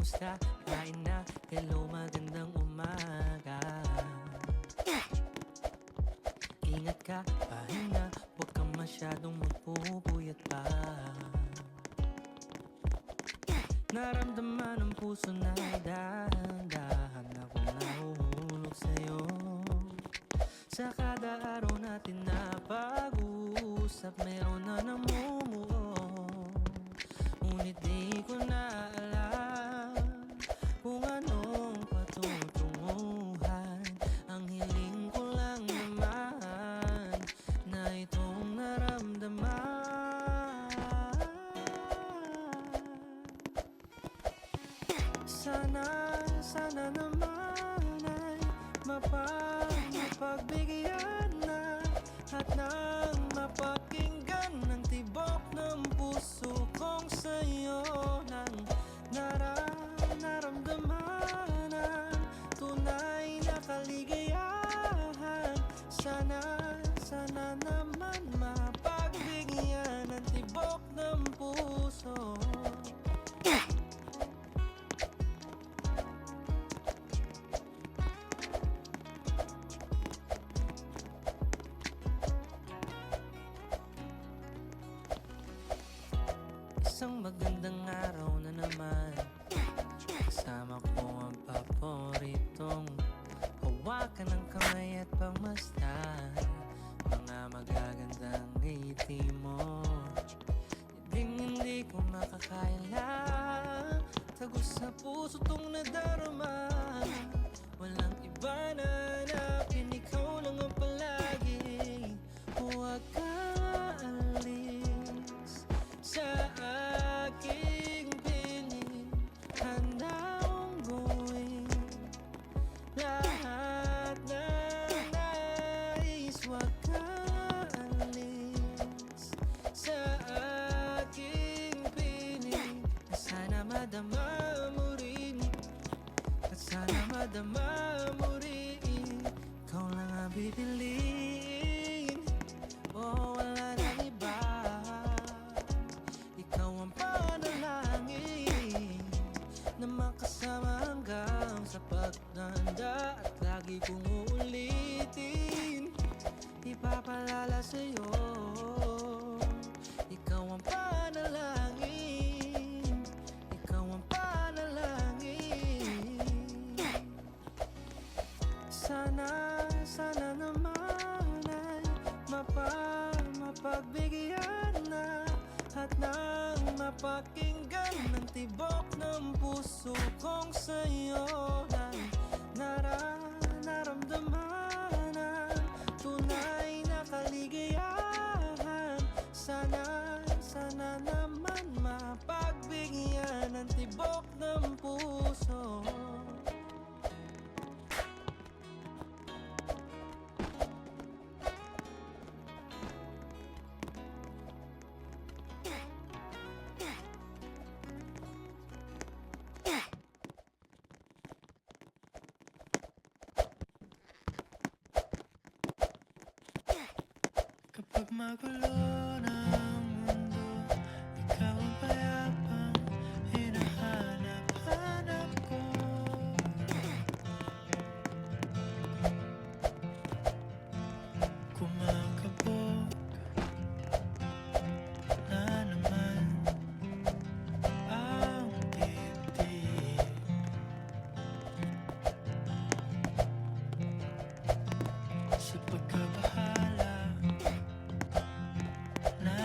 Kumusta? Kain na? Hello, magandang umaga. Ingat ka, pahinga, huwag kang masyadong magpupuyat pa. Naramdaman ng puso na dahan-dahan akong nahuhulog sa'yo. Sa kada araw natin na pag-uusap, meron na namumuo. Ngunit di ko na alam kung anong patutunguhan. Ang hiling ko lang naman na itong naramdaman. Sana naman ay mapagbigyan na at nang mapakinggan ng tibok ng puso kong sa'yo nang naramdaman ang tunay na kaligayahan. Sana naman mapagbigyan ng tibok ng puso. Isang magandang araw na naman, kasama ko ang paboritong hawakan ng kamay at pagmasdan mga magagandang ngiti mo. Hindi ko makakaila, tagos sa puso tong nadarama. Walang iba na hanapin, ikaw lang ang palagi. Huwag ka alis sa aking piling, handa akong gawin lahat ng nais. Huwag ka alis sa aking piling, at sana madama mo rin, at sana madama mo rin. Ikaw lang ang pipiliin, oh wala nang iba. Ikaw ang panalangin na makasama hanggang sa pagtanda, at lagi kong uulitin, ipapalala sa'yo. Ikaw ang panalangin, ikaw ang panalangin. Sana naman ay mapagbigyan na at nang mapakinggan ng tibok ng puso kong sa'yo nang naramdaman ang tunay na kaligayahan. Sana naman mapagbigyan ng tibok ng puso. Kapag magulo ng mundo, ikaw ang payapang hinahanap-hanap ko. Kumakabog na naman ang dibdib. Sa pagkabahala na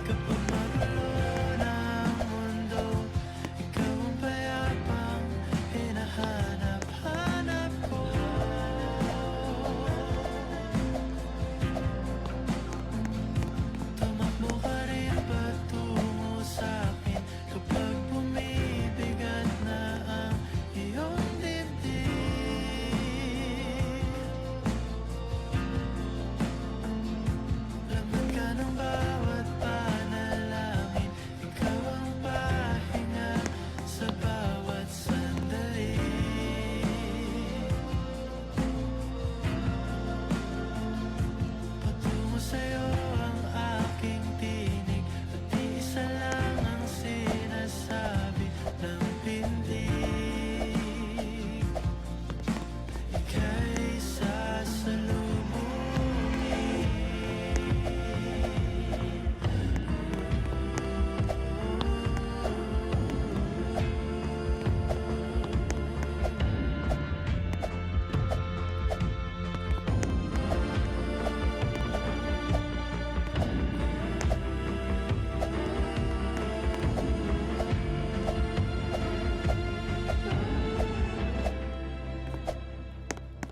Kapag magulo na ang mundo, ikaw ang payapang hinahanap-hanap ko. Tumakbo ka rin patungo sa'kin kapag bumibigat na ang iyong dibdib. Laman ka ng bawat panalangin, ikaw ang pahinga sa bawat sandali. Patungo sa'yo ang aking tinig, at iisa lang ang sinasabi ng pindig. Ika'y sasalubungin.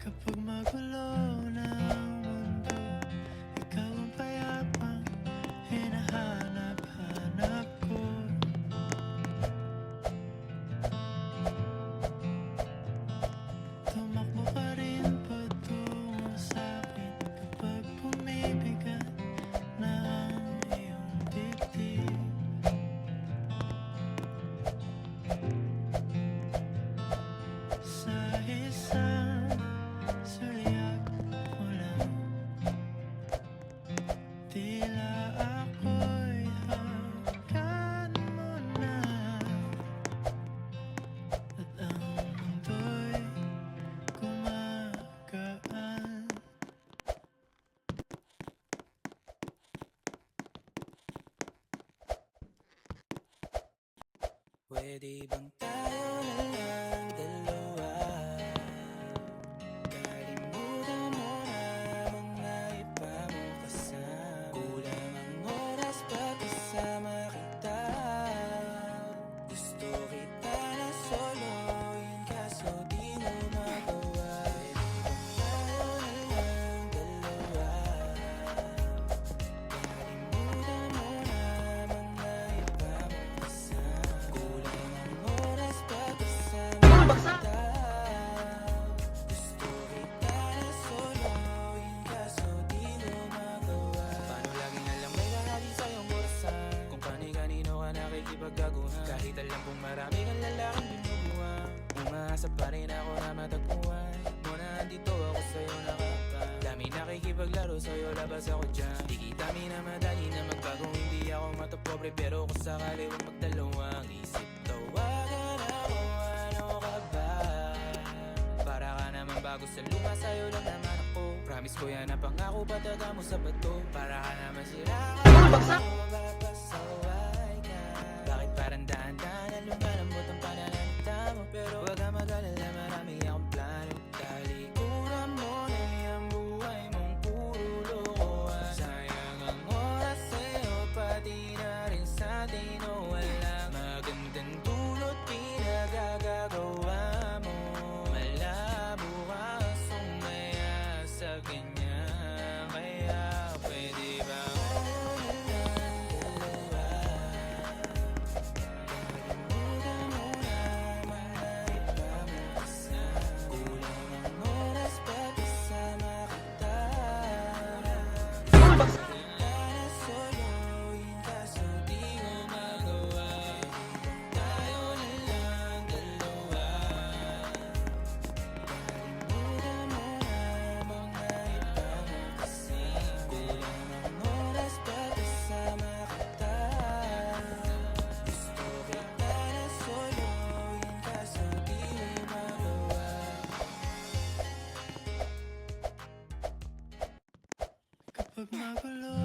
Kapag magulo na ang mundo, ikaw ang payapang hinahanap-hanap ko. Tumakbo ka rin patungo sa'kin kapag bumibigat na ang iyong dibdib. Sa isang sulyap mo lang, tila ako'y hanggan mo na, at ang mundo'y gumagaan. Pwede bang tayo na lang dalawa? Kalimutan mo na mga iba mong kasama. Kulang ang oras pag kasama kita. Gusto kita na soloin kaso di mo magawa. Pwede bang tayo na lang dalawa? Kalimutan mo na mga iba mong kasama. Kulang ang oras pag kasama kita. Gusto kita na soloin kaso di mo magawa. Paano laging alam may lahati sa'yong orasan? Kung kani-kanino ka nakikipagkaguhan, kahit alam kong marami kang lalaking binubuhan, umaasa pa rin ako na matagpuan mo na andito ako sa'yo nakapag. Dami nakikipaglaro sa'yo, labas ako dyan. Di kita minamadali na magbago, hindi ako matapobre, pero kung sakali huwag magdalawang isip. Tawagan ako, ano ka ba? Para ka naman bago sa luma, sa'yo lang naman ako. Promise ko yan na pangako, pataga mo sa bato. Para ka naman sila ka, mapapasaway ka. Bakit parang dahan-dahan na lumalambot ang pananalita mo? Pero wag ka mag-alala, marami akong plano. Talikuran mo na yung buhay mong puro lokohan. Sayang ang oras sa'yo, pati na rin sa'tin, o walang magandang dulot pinagagagawa mo. Malabo ka sumaya sa ganyan, kaya pwede ba tayo na lang dalawa? Kalimutan mo na mga iba mong kasama. Kulang ang oras pag kasama kita. Gusto kita na soloin kaso di mo magawa. Tayo na lang dalawa. Kalimutan mo na mga iba mong kasama. Kulang ang oras pag kasama kita. Gusto kita na soloin kaso di mo magawa. Kapag magulo